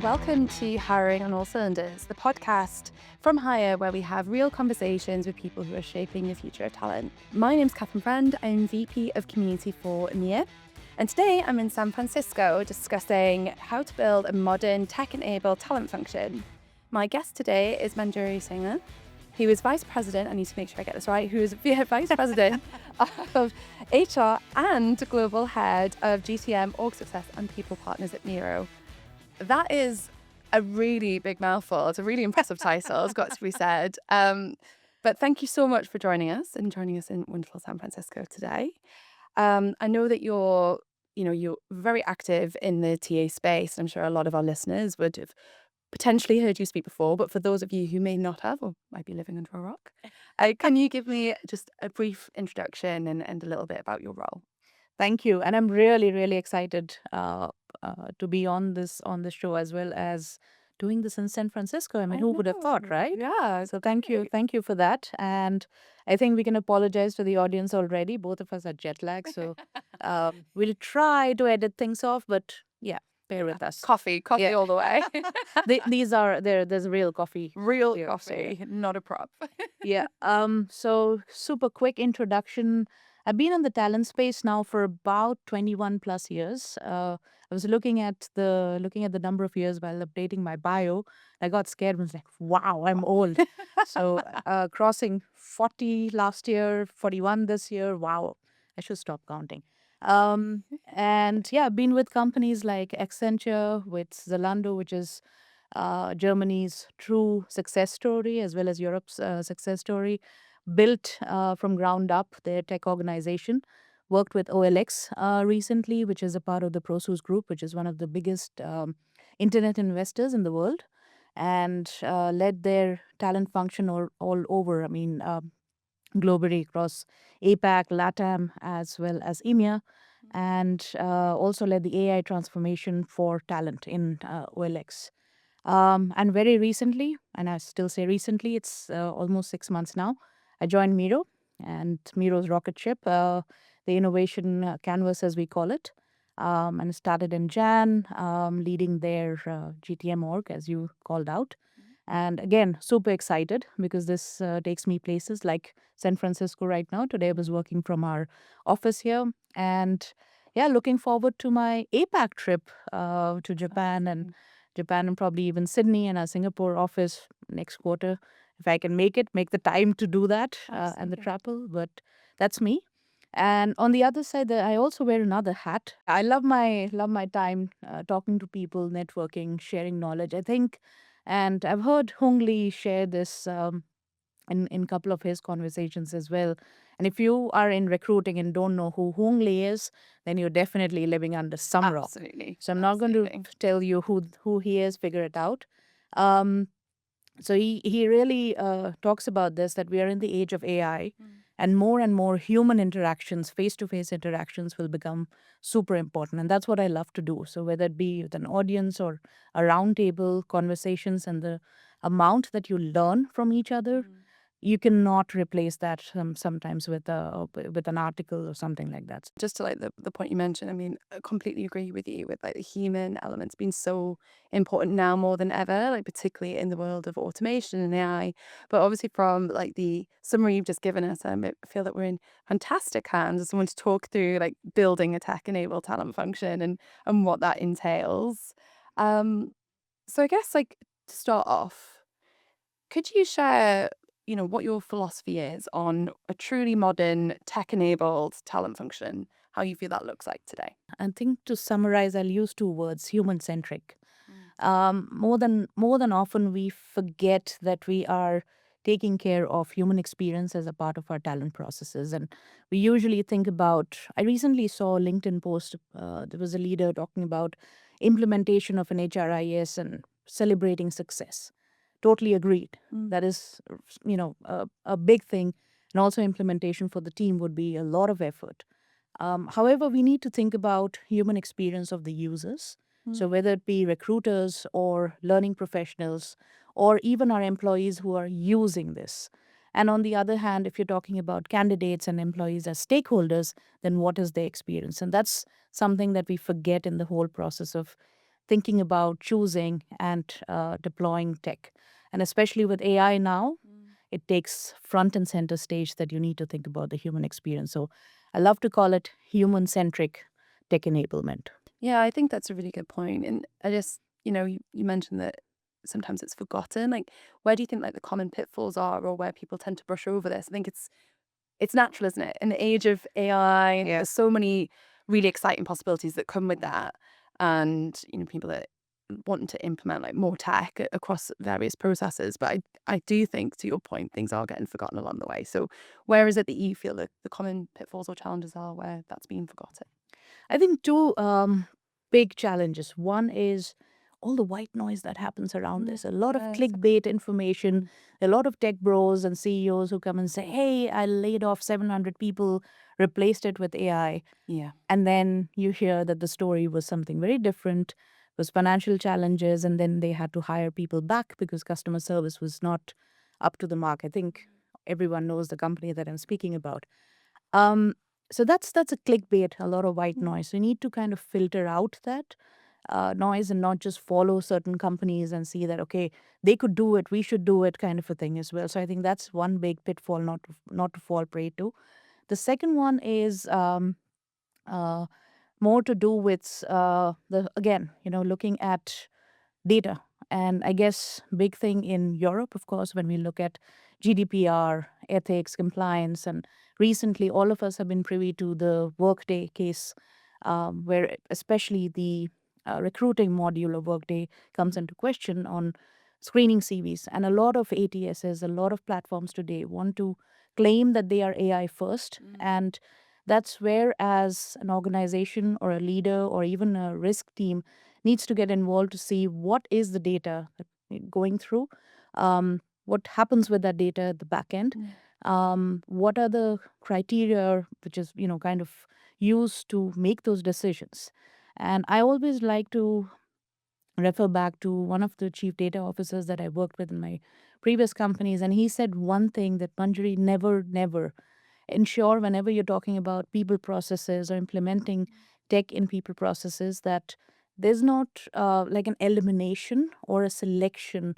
Welcome to Hiring on All Cylinders, the podcast from Hire, where we have real conversations with people who are shaping the future of talent. My name's Kathryn. I'm VP of Community for Miro. And today I'm in San Francisco discussing how to build a modern tech-enabled talent function. My guest today is Manjuri Sinha, who is Vice President, I need to make sure I get this right, who is Vice President of HR and Global Head of GTM, Org Success and People Partners at Miro. That is a really big mouthful. It's a really impressive title, it's got to be said. But thank you so much for joining us in wonderful San Francisco today. I know that you're very active in the TA space. I'm sure a lot of our listeners would have potentially heard you speak before, but for those of you who may not have or might be living under a rock, can you give me just a brief introduction and a little bit about your role? Thank you, and I'm really, really excited to be on this show as well as doing this in San Francisco. I mean, who would have thought, right? Yeah. So thank you for that. And I think we can apologize to the audience already. Both of us are jet lagged, so we'll try to edit things off. But yeah, bear with us. Coffee Yeah. all the way. These are there's real coffee. Real here, coffee, not a prop. Yeah. So super quick introduction. I've been in the talent space now for about 21 plus years. I was looking at the number of years while updating my bio. I got scared and was like, wow, I'm old. So crossing 40 last year, 41 this year. Wow, I should stop counting. And yeah, I've been with companies like Accenture, with Zalando, which is Germany's true success story, as well as Europe's success story, built from ground up their tech organization. Worked with OLX recently, which is a part of the Prosus Group, which is one of the biggest internet investors in the world, and led their talent function all over. I mean, globally across APAC, LATAM, as well as EMEA, and also led the AI transformation for talent in OLX. And very recently, and I still say recently, it's almost 6 months now, I joined Miro and Miro's rocket ship, the innovation canvas, as we call it, and started in Jan, leading their GTM org, as you called out. And again, super excited because this takes me places like San Francisco right now. Today I was working from our office here. And yeah, looking forward to my APAC trip to Japan and probably even Sydney and our Singapore office next quarter. If I can make the time to do that and the travel. But that's me. And on the other side, I also wear another hat. I love my time talking to people, networking, sharing knowledge. I think, and I've heard Hung Lee share this in a couple of his conversations as well. And if you are in recruiting and don't know who Hung Lee is, then you're definitely living under some rock. Absolutely. So I'm not going to tell you who he is. Figure it out. So he really talks about this, that we are in the age of AI, and more human interactions, face-to-face interactions will become super important. And that's what I love to do. So whether it be with an audience or a roundtable conversations, and the amount that you learn from each other, you cannot replace that sometimes with an article or something like that. Just to like the point you mentioned, I mean, I completely agree with you with like the human elements being so important now more than ever, like particularly in the world of automation and AI. But obviously from like the summary you've just given us, I feel that we're in fantastic hands as someone to talk through like building a tech-enabled talent function and what that entails. So I guess like to start off, could you share, what your philosophy is on a truly modern tech-enabled talent function, how you feel that looks like today? I think to summarize, I'll use two words: human-centric. More than often, we forget that we are taking care of human experience as a part of our talent processes, and we usually think about. I recently saw a LinkedIn post. There was a leader talking about implementation of an HRIS and celebrating success. Totally agreed. That is, a big thing, and also implementation for the team would be a lot of effort. However, we need to think about human experience of the users. So whether it be recruiters or learning professionals or even our employees who are using this. And on the other hand, if you're talking about candidates and employees as stakeholders, then what is their experience? And that's something that we forget in the whole process of thinking about choosing and deploying tech. And especially with AI now, it takes front and center stage that you need to think about the human experience. So I love to call it human-centric tech enablement. Yeah, I think that's a really good point. And I just, you mentioned that sometimes it's forgotten. Like, where do you think like the common pitfalls are, or where people tend to brush over this? I think it's natural, isn't it? In the age of AI, there's so many really exciting possibilities that come with that. And, people that want to implement like more tech across various processes. But I do think, to your point, things are getting forgotten along the way. So where is it that you feel that the common pitfalls or challenges are where that's being forgotten? I think two big challenges. One is all the white noise that happens around this. A lot of clickbait information, a lot of tech bros and CEOs who come and say, hey, I laid off 700 people, replaced it with AI. Yeah. And then you hear that the story was something very different, was financial challenges, and then they had to hire people back because customer service was not up to the mark. I think everyone knows the company that I'm speaking about. So that's a clickbait, a lot of white noise. So you need to kind of filter out that noise and not just follow certain companies and see that, okay, they could do it, we should do it, kind of a thing as well. So I think that's one big pitfall not to fall prey to. The second one is more to do with looking at data. And I guess big thing in Europe, of course, when we look at GDPR, ethics, compliance, and recently all of us have been privy to the Workday case, where especially the recruiting module of Workday comes into question on screening CVs. And a lot of ATSs, a lot of platforms today want to claim that they are AI first. And that's where, as an organization or a leader or even a risk team, needs to get involved to see what is the data going through, what happens with that data at the back end, what are the criteria which is kind of used to make those decisions. And I always like to refer back to one of the chief data officers that I worked with in my previous companies, and he said one thing, that Manjuri, never ensure whenever you're talking about people processes or implementing tech in people processes that there's not like an elimination or a selection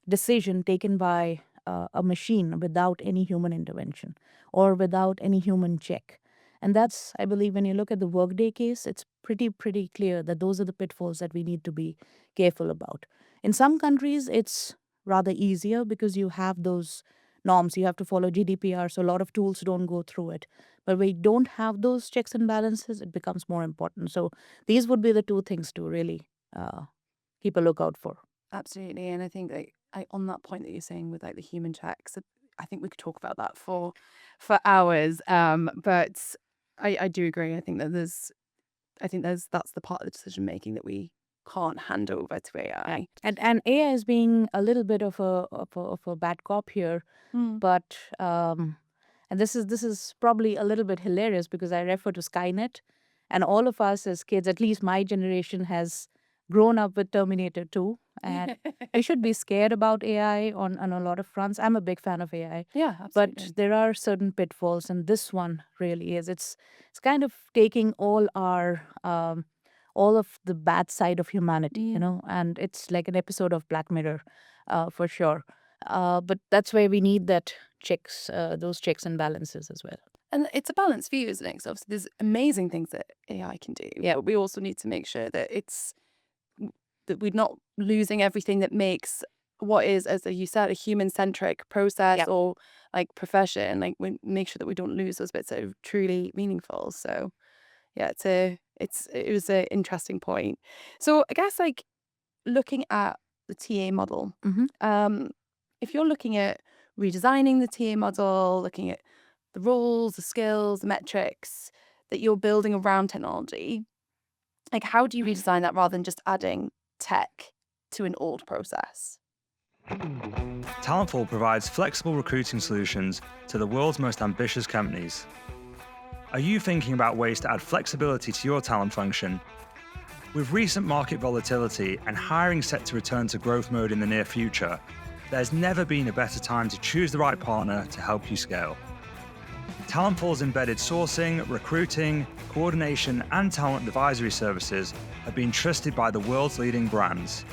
decision taken by a machine without any human intervention or without any human check. And that's, I believe, when you look at the Workday case, it's pretty clear that those are the pitfalls that we need to be careful about. In some countries, it's rather easier because you have those norms. You have to follow GDPR, so a lot of tools don't go through it. But when you don't have those checks and balances, it becomes more important. So these would be the two things to really keep a lookout for. Absolutely. And I think that on that point that you're saying with like the human checks, I think we could talk about that for hours. But I do agree. I think that's the part of the decision making that we can't hand over to AI. And AI is being a little bit of a bad cop here, but and this is probably a little bit hilarious because I refer to Skynet, and all of us as kids, at least my generation, has grown up with Terminator 2, and I should be scared about AI on a lot of fronts. I'm a big fan of AI. Yeah, absolutely. But there are certain pitfalls, and this one really is. It's kind of taking all of the bad side of humanity, and it's like an episode of Black Mirror, for sure. But that's where we need those checks and balances as well. And it's a balanced view, isn't it? So obviously there's amazing things that AI can do. Yeah, but we also need to make sure that that we're not losing everything that makes what is, as you said, a human-centric process or like profession. Like, we make sure that we don't lose those bits that are truly meaningful. So yeah, it was an interesting point. So I guess like looking at the TA model, if you're looking at redesigning the TA model, looking at the roles, the skills, the metrics that you're building around technology, like how do you redesign that rather than just adding tech to an old process? Talentful provides flexible recruiting solutions to the world's most ambitious companies. Are you thinking about ways to add flexibility to your talent function? With recent market volatility and hiring set to return to growth mode in the near future, there's never been a better time to choose the right partner to help you scale. Talentful's embedded sourcing, recruiting, coordination, and talent advisory services have been trusted by the world's leading brands.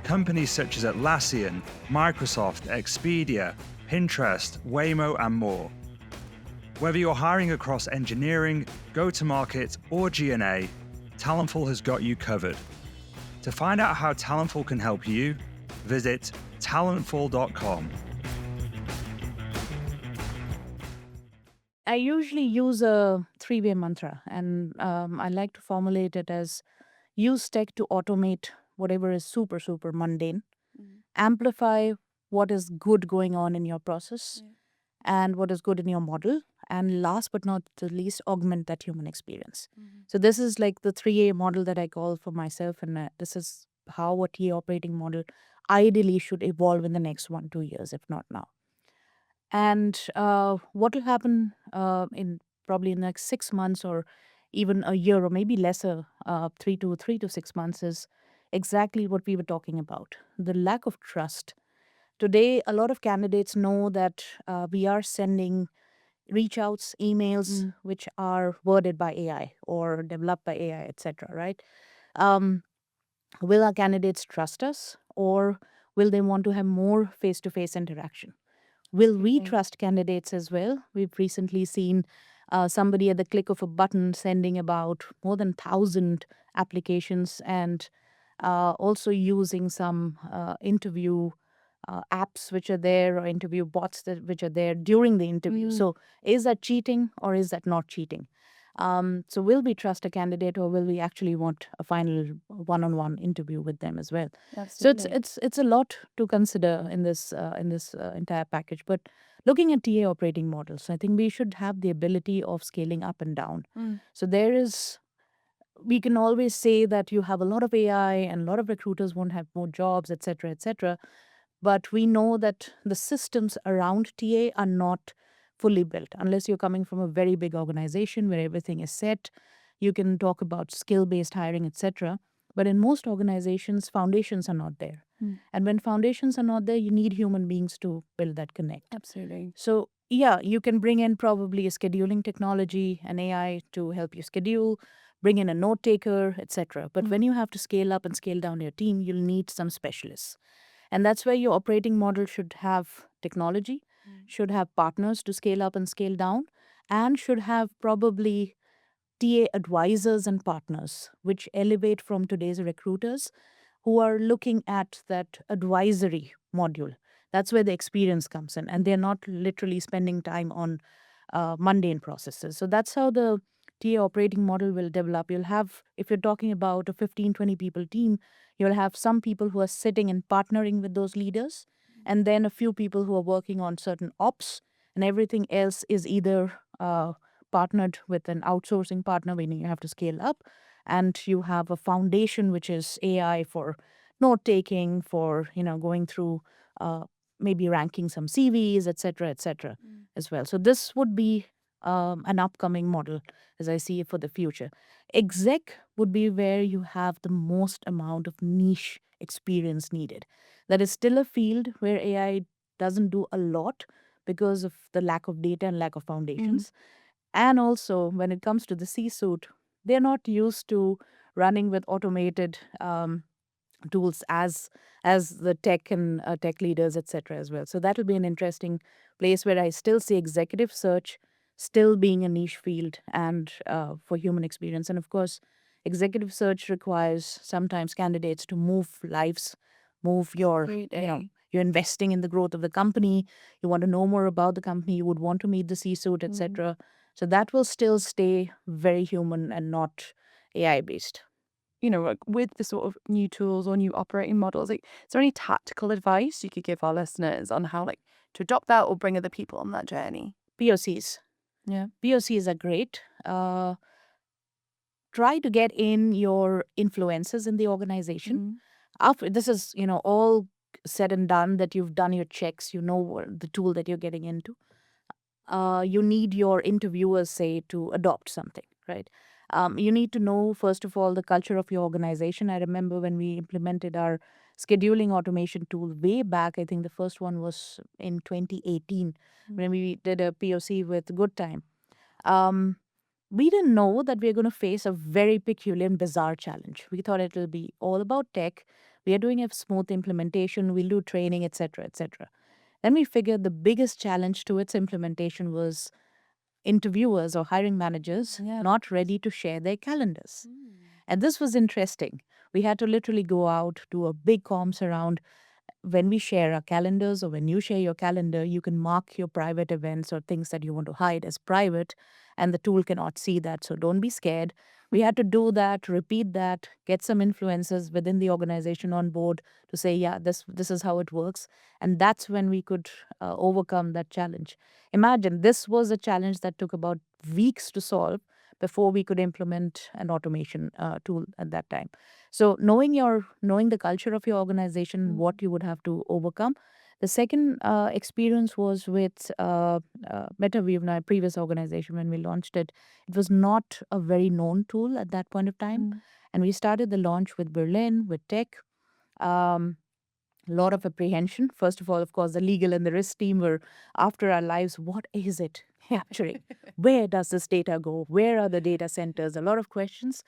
Companies such as Atlassian, Microsoft, Expedia, Pinterest, Waymo, and more. Whether you're hiring across engineering, go-to-market, or G&A, Talentful has got you covered. To find out how Talentful can help you, visit talentful.com. I usually use a three-way mantra, and I like to formulate it as use tech to automate whatever is super, super mundane, amplify what is good going on in your process and what is good in your model, and last but not the least, augment that human experience. So this is like the 3A model that I call for myself, and this is how a TA operating model ideally should evolve in the next 1-2 years, if not now. And what will happen in probably in the next 6 months or even a year or maybe lesser, 3 to 6 months, is exactly what we were talking about: the lack of trust. Today, a lot of candidates know that we are sending reach outs, emails, which are worded by AI or developed by AI, etc. Right? Um, will our candidates trust us, or will they want to have more face to face interaction? Will we trust candidates as well? We've recently seen somebody at the click of a button sending about more than 1,000 applications, and also using some interview apps which are there, or interview bots which are there during the interview. So is that cheating or is that not cheating? So will we trust a candidate, or will we actually want a final one-on-one interview with them as well? Absolutely. So it's a lot to consider in this entire package. But looking at TA operating models, I think we should have the ability of scaling up and down. So we can always say that you have a lot of AI and a lot of recruiters won't have more jobs, etc., etc. But we know that the systems around TA are not fully built. Unless you're coming from a very big organization where everything is set, you can talk about skill-based hiring, etc. But in most organizations, foundations are not there. And when foundations are not there, you need human beings to build that connect. Absolutely. So yeah, you can bring in probably a scheduling technology, an AI to help you schedule, bring in a note taker, etc. But when you have to scale up and scale down your team, you'll need some specialists. And that's where your operating model should have technology, should have partners to scale up and scale down, and should have probably TA advisors and partners, which elevate from today's recruiters who are looking at that advisory module. That's where the experience comes in, and they're not literally spending time on mundane processes. So that's how the TA operating model will develop. You'll have, if you're talking about a 15, 20 people team, you'll have some people who are sitting and partnering with those leaders, and then a few people who are working on certain ops, and everything else is either partnered with an outsourcing partner when you have to scale up, and you have a foundation which is AI for note taking, for going through maybe ranking some CVs, etc., as well. So this would be an upcoming model as I see it for the future. Exec would be where you have the most amount of niche experience needed. That is still a field where AI doesn't do a lot because of the lack of data and lack of foundations. And also, when it comes to the C-suite, they're not used to running with automated tools as the tech and tech leaders, etc. as well. So that will be an interesting place where I still see executive search still being a niche field and for human experience. And of course, executive search requires sometimes candidates to move lives, move your, you're investing in the growth of the company. You want to know more about the company. You would want to meet the C-suite, etc. So that will still stay very human and not AI based. With the sort of new tools or new operating models, is there any tactical advice you could give our listeners on how to adopt that or bring other people on that journey? POCs. Yeah. POCs are great. Try to get in your influencers in the organization. After this is, all said and done, that you've done your checks, you know the tool that you're getting into. You need your interviewers, say, to adopt something, right? You need to know, first of all, the culture of your organization. I remember when we implemented our scheduling automation tool way back, I think the first one was in 2018 when we did a POC with Good Time. we didn't know that we are going to face a very peculiar and bizarre challenge. We thought it will be all about tech. We are doing a smooth implementation. We'll do training, etc., etc. Then we figured the biggest challenge to its implementation was interviewers or hiring managers not ready to share their calendars. And this was interesting. We had to literally go out, do a big comms around. When we share our calendars, or when you share your calendar, you can mark your private events or things that you want to hide as private, and the tool cannot see that. So don't be scared. We had to do that, repeat that, get some influencers within the organization on board to say, yeah, this is how it works. And that's when we could overcome that challenge. Imagine this was a challenge that took about weeks to solve before we could implement an automation tool at that time. So knowing the culture of your organization, what you would have to overcome. The second experience was with MetaView, my previous organization. When we launched it, it was not a very known tool at that point of time, and we started the launch with Berlin, with tech. Um, a lot of apprehension. First of all, of course, the legal and the risk team were after our lives. What is it capturing? Where does this data go? Where are the data centers? A lot of questions.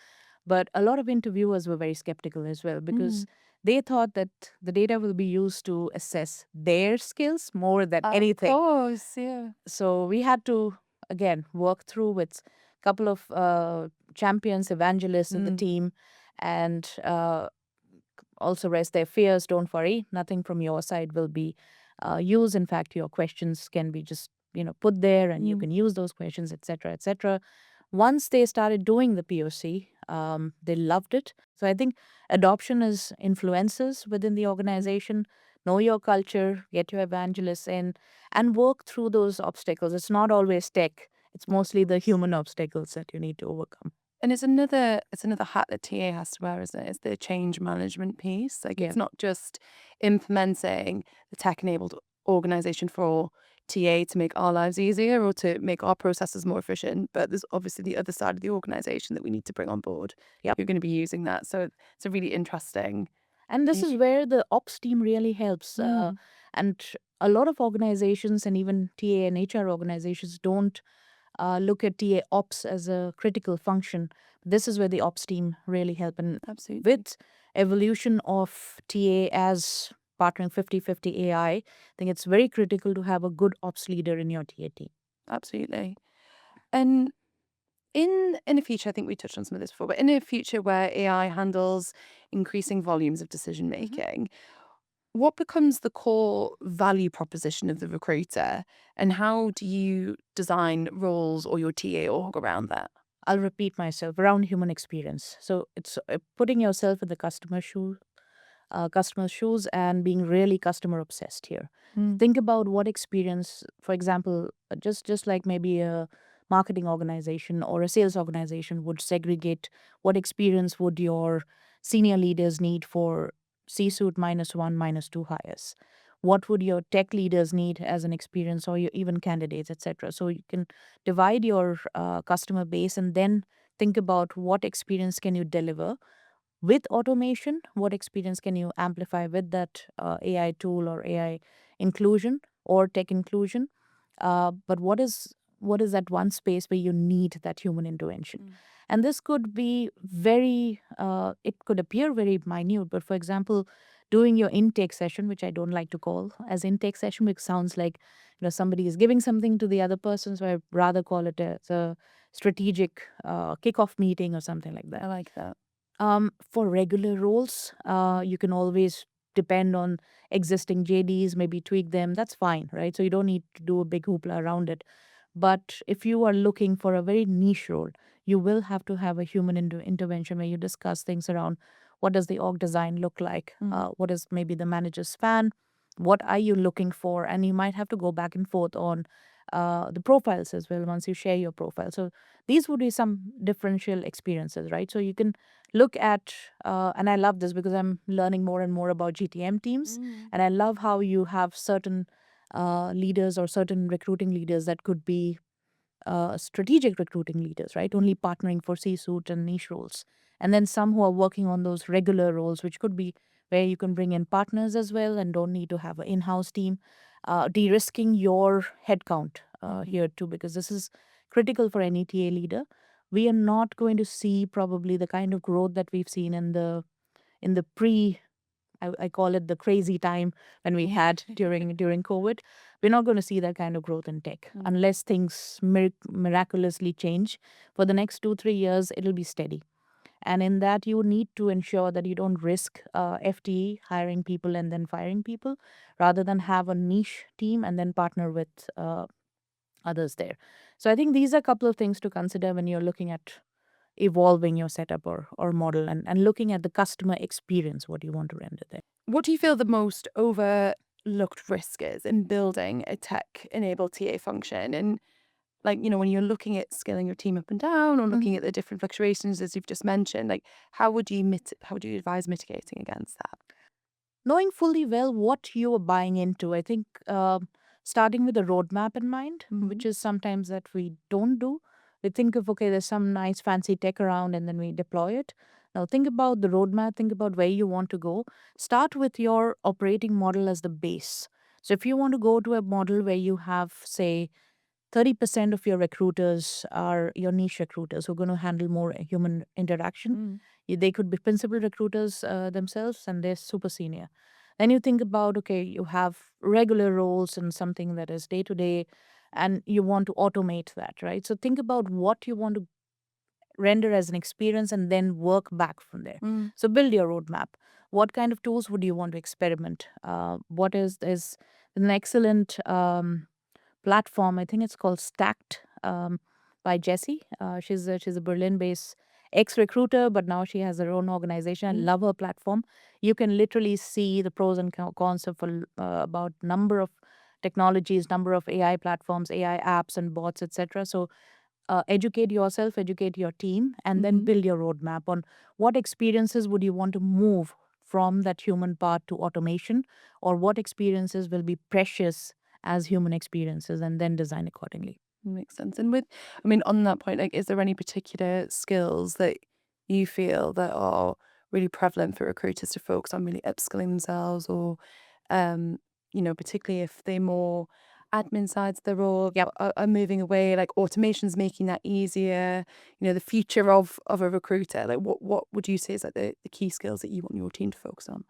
But a lot of interviewers were very skeptical as well because they thought that the data will be used to assess their skills more than anything. Of course, yeah. So we had to, again, work through with a couple of champions, evangelists in the team, and also raise their fears. Don't worry, nothing from your side will be used. In fact, your questions can be just put there, and you can use those questions, etc., etc. Once they started doing the POC, they loved it. So I think adoption is influencers within the organization. Know your culture, get your evangelists in, and work through those obstacles. It's not always tech. It's mostly the human obstacles that you need to overcome. And it's another hat that TA has to wear, isn't it? It's the change management piece. Like it's not just implementing the tech-enabled organization for TA to make our lives easier or to make our processes more efficient, but there's obviously the other side of the organization that we need to bring on board. You're going to be using that. So it's a really interesting. And this is where the ops team really helps. And a lot of organizations and even TA and HR organizations don't look at TA ops as a critical function. This is where the ops team really help. And Absolutely. with evolution of TA as partnering 50-50 AI, I think it's very critical to have a good ops leader in your TA team. Absolutely. And in a future, I think we touched on some of this before, but in a future where AI handles increasing volumes of decision making, what becomes the core value proposition of the recruiter, and how do you design roles or your TA org around that? I'll repeat myself around human experience. So it's putting yourself in the customer's shoes and being really customer obsessed here. Think about what experience, for example, just like maybe a marketing organization or a sales organization would segregate what experience would your senior leaders need for C-suite -1, -2 hires. What would your tech leaders need as an experience, or your even candidates, etc. So you can divide your customer base and then think about what experience can you deliver with automation, what experience can you amplify with that AI tool or AI inclusion or tech inclusion. But what is that one space where you need that human intervention? And this could be it could appear very minute, but for example, doing your intake session, which I don't like to call as intake session, which sounds like somebody is giving something to the other person. So I rather call it as a strategic kickoff meeting or something like that. I like that. For regular roles, you can always depend on existing JDs, maybe tweak them. That's fine, right? So you don't need to do a big hoopla around it. But if you are looking for a very niche role, you will have to have a human intervention where you discuss things around what does the org design look like? What is maybe the manager's span? What are you looking for? And you might have to go back and forth on the profiles as well once you share your profile. So these would be some differential experiences, right? So you can look at, and I love this because I'm learning more and more about GTM teams. And I love how you have certain leaders or certain recruiting leaders that could be strategic recruiting leaders, right? Only partnering for C-suite and niche roles. And then some who are working on those regular roles, which could be where you can bring in partners as well and don't need to have an in-house team. De-risking your headcount here too, because this is critical for any TA leader. we are not going to see probably the kind of growth that we've seen in the pre, I call it the crazy time when we had during COVID. We're not going to see that kind of growth in tech unless things miraculously change. For the next 2-3 years, it'll be steady. And in that, you need to ensure that you don't risk FTE, hiring people and then firing people, rather than have a niche team and then partner with others there. So I think these are a couple of things to consider when you're looking at evolving your setup or model, and looking at the customer experience, what you want to render there. What do you feel the most overlooked risk is in building a tech-enabled TA function? And like, when you're looking at scaling your team up and down or looking at the different fluctuations, as you've just mentioned, like how would you advise mitigating against that? Knowing fully well what you are buying into, I think starting with a roadmap in mind, which is sometimes that we don't do. We think of, okay, there's some nice fancy tech around and then we deploy it. Now think about the roadmap, think about where you want to go. Start with your operating model as the base. So if you want to go to a model where you have, say, 30% of your recruiters are your niche recruiters who are going to handle more human interaction. They could be principal recruiters themselves, and they're super senior. Then you think about, okay, you have regular roles and something that is day to day, and you want to automate that, right? So think about what you want to render as an experience and then work back from there. So build your roadmap. What kind of tools would you want to experiment? What is an excellent platform? I think it's called Stacked, by Jessie. She's a Berlin-based ex-recruiter, but now she has her own organization. I love her platform. You can literally see the pros and cons of about number of technologies, number of AI platforms, AI apps, and bots, etc. So educate yourself, educate your team, and then build your roadmap on what experiences would you want to move from that human part to automation, or what experiences will be precious as human experiences, and then design accordingly. Makes sense. And on that point, like, is there any particular skills that you feel that are really prevalent for recruiters to focus on really upskilling themselves, or, particularly if they're more admin sides of the role are moving away, like automation's making that easier, the future of a recruiter, like what would you say is like the key skills that you want your team to focus on?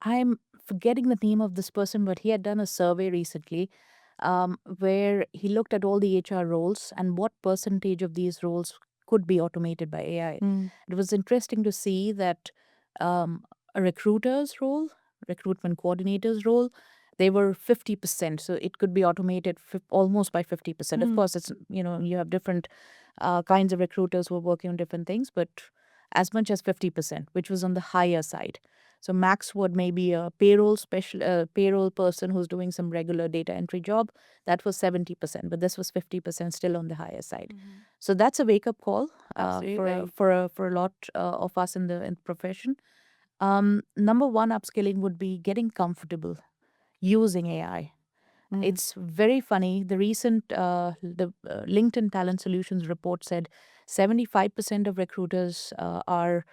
I'm forgetting the name of this person, but he had done a survey recently where he looked at all the HR roles and what percentage of these roles could be automated by AI. It was interesting to see that a recruiter's role, recruitment coordinator's role, they were 50%. So it could be automated almost by 50%. Of course, it's, you have different kinds of recruiters who are working on different things, but as much as 50%, which was on the higher side. So max would maybe a payroll person who's doing some regular data entry job. That was 70%, but this was 50%, still on the higher side. So that's a wake up call Absolutely. for a lot of us in the profession. Number one upskilling would be getting comfortable using AI. It's very funny. The recent LinkedIn Talent Solutions report said 75% of recruiters are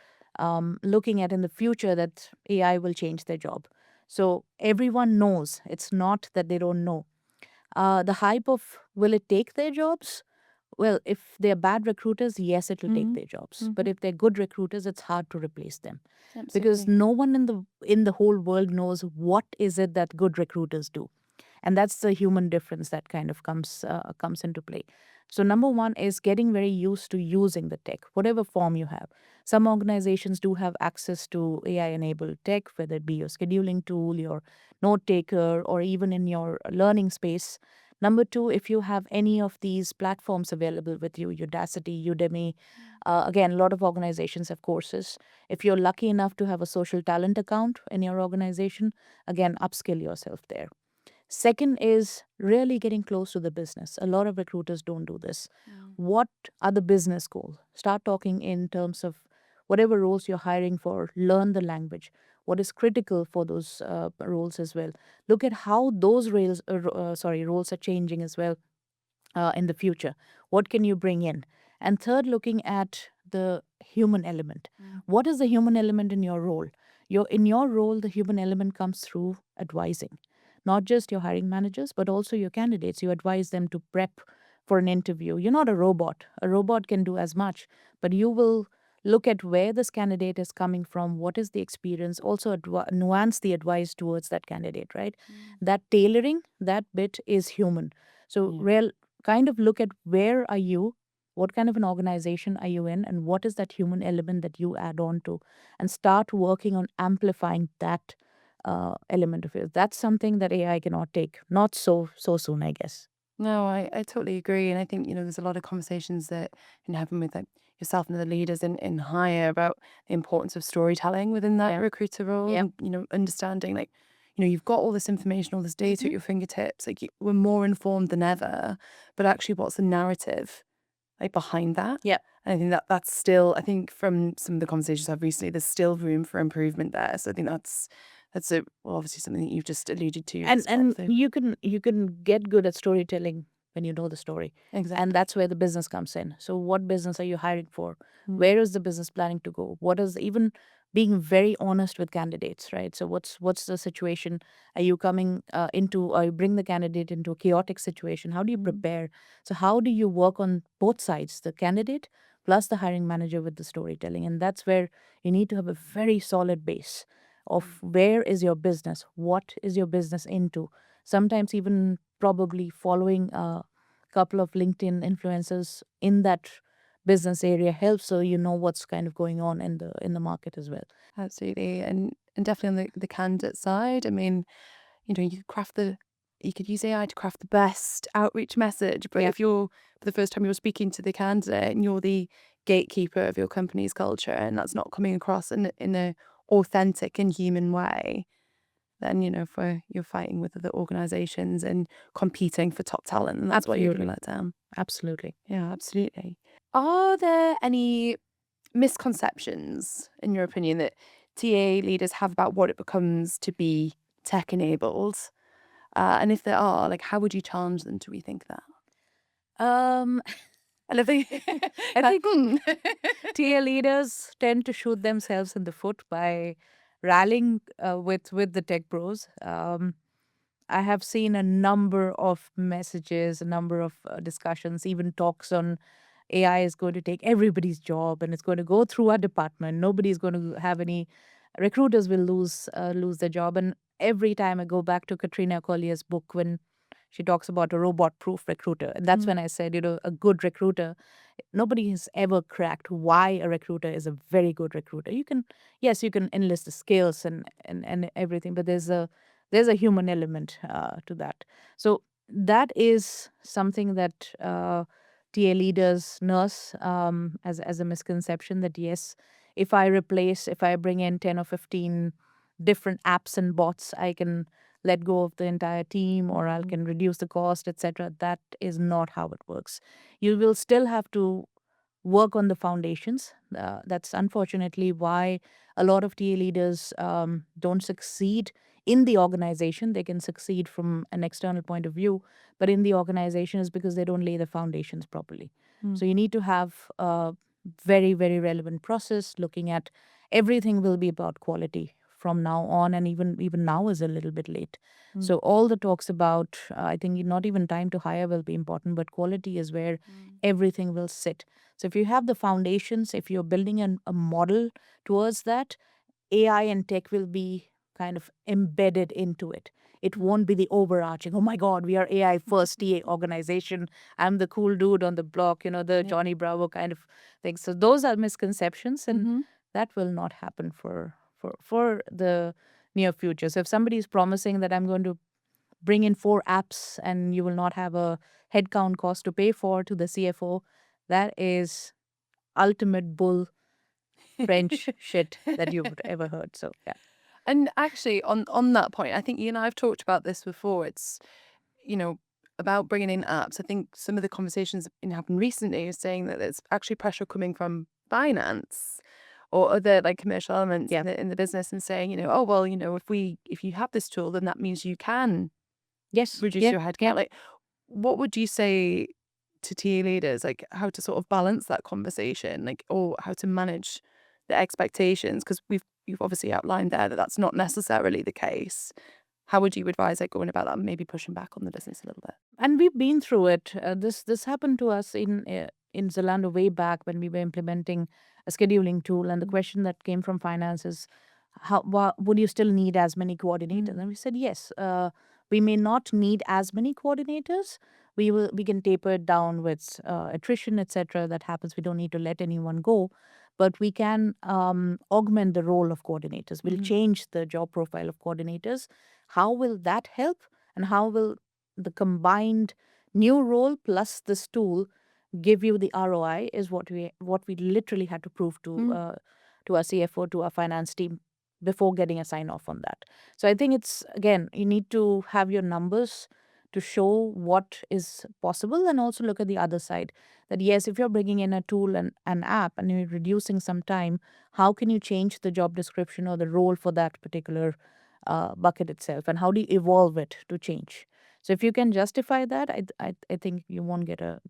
looking at in the future that AI will change their job. So everyone knows. It's not that they don't know. The hype of will it take their jobs? Well, if they're bad recruiters, yes, it will take their jobs. But if they're good recruiters, it's hard to replace them. Because Absolutely. no one in the whole world knows what is it that good recruiters do. And that's the human difference that kind of comes into play. So number one is getting very used to using the tech, whatever form you have. Some organizations do have access to AI-enabled tech, whether it be your scheduling tool, your note taker, or even in your learning space. Number two, if you have any of these platforms available with you, Udacity, Udemy, again, a lot of organizations have courses. If you're lucky enough to have a social talent account in your organization, again, upskill yourself there. Second is really getting close to the business. A lot of recruiters don't do this. What are the business goals? Start talking in terms of whatever roles you're hiring for, learn the language. What is critical for those roles as well? Look at how those roles are changing as well in the future. What can you bring in? And third, looking at the human element. What is the human element in your role? In your role, the human element comes through advising, not just your hiring managers, but also your candidates. You advise them to prep for an interview. You're not a robot. A robot can do as much, but you will look at where this candidate is coming from, what is the experience, also nuance the advice towards that candidate, right? That tailoring, that bit is human. So real kind of look at where are you, what kind of an organization are you in, and what is that human element that you add on to, and start working on amplifying that element of it. That's something that AI cannot take, not so soon, I guess. No, I totally agree. And I think, there's a lot of conversations that can happen with like yourself and the leaders in hire about the importance of storytelling within that recruiter role. Yeah. And, understanding like, you've got all this information, all this data at your fingertips. Like we're more informed than ever, but actually what's the narrative like behind that? Yeah. And I think that's still, I think from some of the conversations I've recently, there's still room for improvement there. So I think that's obviously something that you've just alluded to. And you can get good at storytelling when you know the story. Exactly. And that's where the business comes in. So what business are you hiring for? Where is the business planning to go? What is even being very honest with candidates, right? So what's the situation? Are you coming or you bring the candidate into a chaotic situation? How do you prepare? So how do you work on both sides, the candidate plus the hiring manager with the storytelling? And that's where you need to have a very solid base of where is your business, what is your business into. Sometimes even probably following a couple of LinkedIn influencers in that business area helps, so you know what's kind of going on in the market as well. Absolutely. And definitely on the candidate side, I mean, you could use AI to craft the best outreach message, but if you're, for the first time, you're speaking to the candidate and you're the gatekeeper of your company's culture and that's not coming across in a authentic and human way, then, for you're fighting with other organizations and competing for top talent, and that's what you're going to let down. Absolutely. Yeah, absolutely. Are there any misconceptions, in your opinion, that TA leaders have about what it becomes to be tech enabled? And if there are, like, how would you challenge them to rethink that? I think TA leaders tend to shoot themselves in the foot by rallying with the tech bros. I have seen a number of messages, a number of discussions, even talks on AI is going to take everybody's job and it's going to go through our department. Nobody's going to have any recruiters will lose their job. And every time I go back to Katrina Collier's book when she talks about a robot-proof recruiter, and that's when I said, a good recruiter. Nobody has ever cracked why a recruiter is a very good recruiter. You can enlist the skills and everything, but there's a human element to that. So that is something that TA leaders nurse as a misconception that yes, if I bring in 10 or 15 different apps and bots, I can let go of the entire team or I can reduce the cost, etc. That is not how it works. You will still have to work on the foundations. That's unfortunately why a lot of TA leaders don't succeed in the organization. They can succeed from an external point of view, but in the organization is because they don't lay the foundations properly. So you need to have a very, very relevant process looking at everything will be about quality from now on, and even now is a little bit late. So all the talks about, I think not even time to hire will be important, but quality is where everything will sit. So if you have the foundations, if you're building a model towards that, AI and tech will be kind of embedded into it. It won't be the overarching, oh my God, we are AI first TA organization. I'm the cool dude on the block, the Johnny Bravo kind of thing. So those are misconceptions, and that will not happen for the near future. So if somebody is promising that I'm going to bring in 4 apps and you will not have a headcount cost to pay for to the CFO, that is ultimate bull French shit that you've ever heard. So yeah. And actually, on that point, I think you and I have talked about this before. It's, about bringing in apps. I think some of the conversations that have been happening recently is saying that there's actually pressure coming from finance or other like commercial elements in the business, and saying, oh well, if you have this tool, then that means you can reduce your headcount. Like, what would you say to TA leaders, like how to sort of balance that conversation, like, or how to manage the expectations? Because you've obviously outlined there that that's not necessarily the case. How would you advise going about that, maybe pushing back on the business a little bit? And we've been through it. This happened to us in Zalando way back when we were implementing a scheduling tool, and the question that came from finance is, would you still need as many coordinators? And we said yes. We may not need as many coordinators. We can taper it down with attrition, etc. That happens. We don't need to let anyone go, but we can augment the role of coordinators. We'll change the job profile of coordinators. How will that help? And how will the combined new role plus this tool give you the ROI is what we literally had to prove to our CFO, to our finance team before getting a sign off on that. So I think it's, again, you need to have your numbers to show what is possible, and also look at the other side, that yes, if you're bringing in a tool and an app and you're reducing some time, how can you change the job description or the role for that particular bucket itself, and how do you evolve it to change? So if you can justify that, I think you won't get a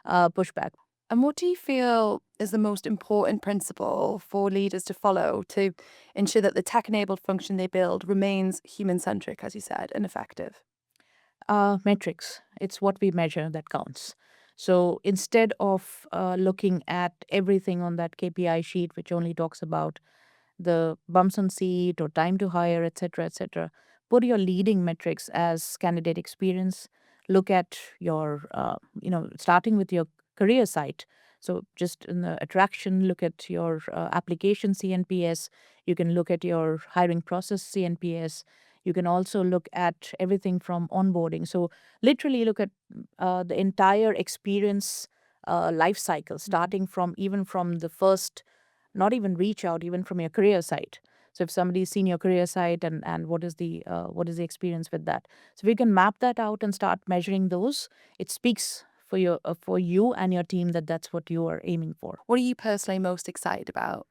pushback. And what do you feel is the most important principle for leaders to follow to ensure that the tech-enabled function they build remains human-centric, as you said, and effective? Metrics. It's what we measure that counts. So instead of looking at everything on that KPI sheet, which only talks about the bumps on seat or time to hire, etc., put your leading metrics as candidate experience. Look at your, starting with your career site. So just in the attraction, look at your application CNPS. You can look at your hiring process CNPS. You can also look at everything from onboarding. So literally look at the entire experience life cycle, starting from the first, not even reach out, even from your career site. So if somebody's seen your career site, and what is the experience with that? So if you can map that out and start measuring those, it speaks for you and your team that that's what you are aiming for. What are you personally most excited about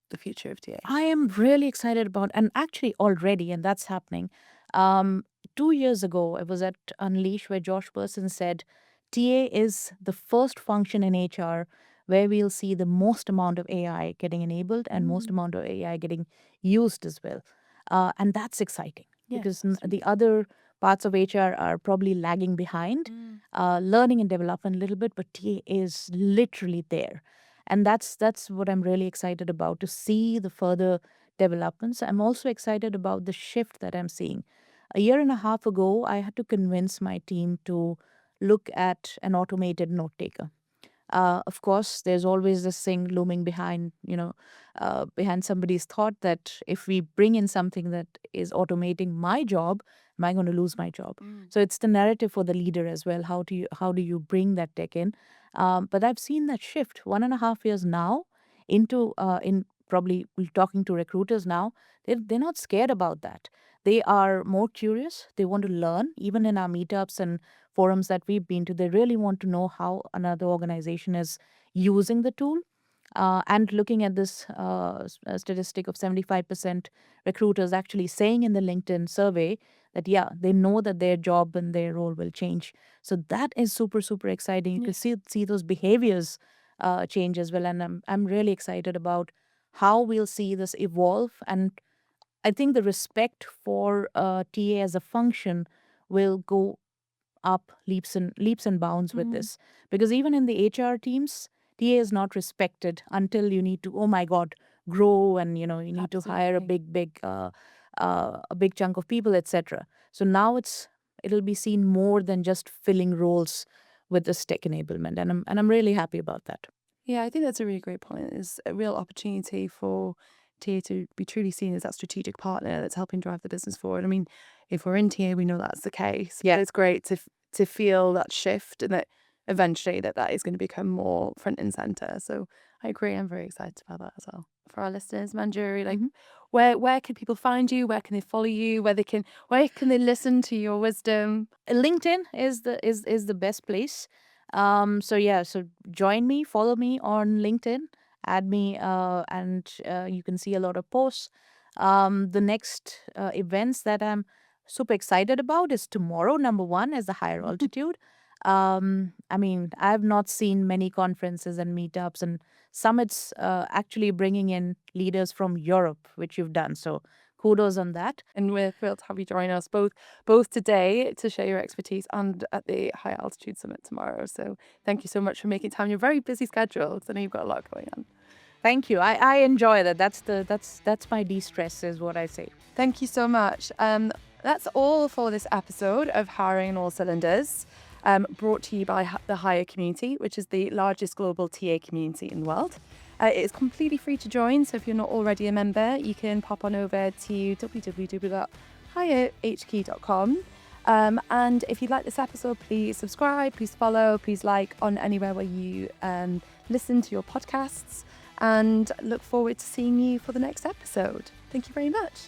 the future of TA? I am really excited about, and actually already, and that's happening. 2 years ago, I was at Unleash where Josh Person said, TA is the first function in HR where we'll see the most amount of AI getting enabled and most amount of AI getting used as well. And that's exciting because the other parts of HR are probably lagging behind, learning and development a little bit, but TA is literally there. And that's what I'm really excited about, to see the further developments. I'm also excited about the shift that I'm seeing. A year and a half ago, I had to convince my team to look at an automated note taker. Of course, there's always this thing looming behind somebody's thought that if we bring in something that is automating my job, am I going to lose my job? So it's the narrative for the leader as well. How do you bring that tech in? But I've seen that shift 1.5 years now into in probably talking to recruiters now. They're not scared about that. They are more curious. They want to learn. Even in our meetups and forums that we've been to, they really want to know how another organization is using the tool. And looking at this statistic of 75% recruiters actually saying in the LinkedIn survey that, yeah, they know that their job and their role will change. So that is super, super exciting. You can see those behaviors change as well. And I'm really excited about how we'll see this evolve. And I think the respect for TA as a function will go up leaps and bounds with this, because even in the HR teams, TA is not respected until you need to, oh my God, grow, and you need to hire a big chunk of people, etc. So now it'll be seen more than just filling roles with this tech enablement, and I'm really happy about that. Yeah, I think that's a really great point. It's a real opportunity for TA to be truly seen as that strategic partner that's helping drive the business forward. I mean, if we're in TA, we know that's the case. Yeah. But it's great to feel that shift, and that eventually that is going to become more front and center. So I agree. I'm very excited about that as well. For our listeners, Manjuri, like where can people find you? Where can they follow you? Where can they listen to your wisdom? LinkedIn is the best place. So join me, follow me on LinkedIn, add me, and you can see a lot of posts. The next events that I'm super excited about is tomorrow. Number one is the higher altitude. I mean, I've not seen many conferences and meetups and summits actually bringing in leaders from Europe, which you've done. So kudos on that. And we're thrilled to have you join us both today to share your expertise and at the High Altitude Summit tomorrow. So thank you so much for making time. You're very busy schedule, so I know you've got a lot going on. Thank you. I enjoy that. That's my de-stress is what I say. Thank you so much. That's all for this episode of Hiring on All Cylinders, brought to you by the Hire community, which is the largest global TA community in the world. It is completely free to join, so if you're not already a member, you can pop on over to www.hirehq.com. And if you like this episode, please subscribe, please follow, please like on anywhere where you listen to your podcasts, and look forward to seeing you for the next episode. Thank you very much.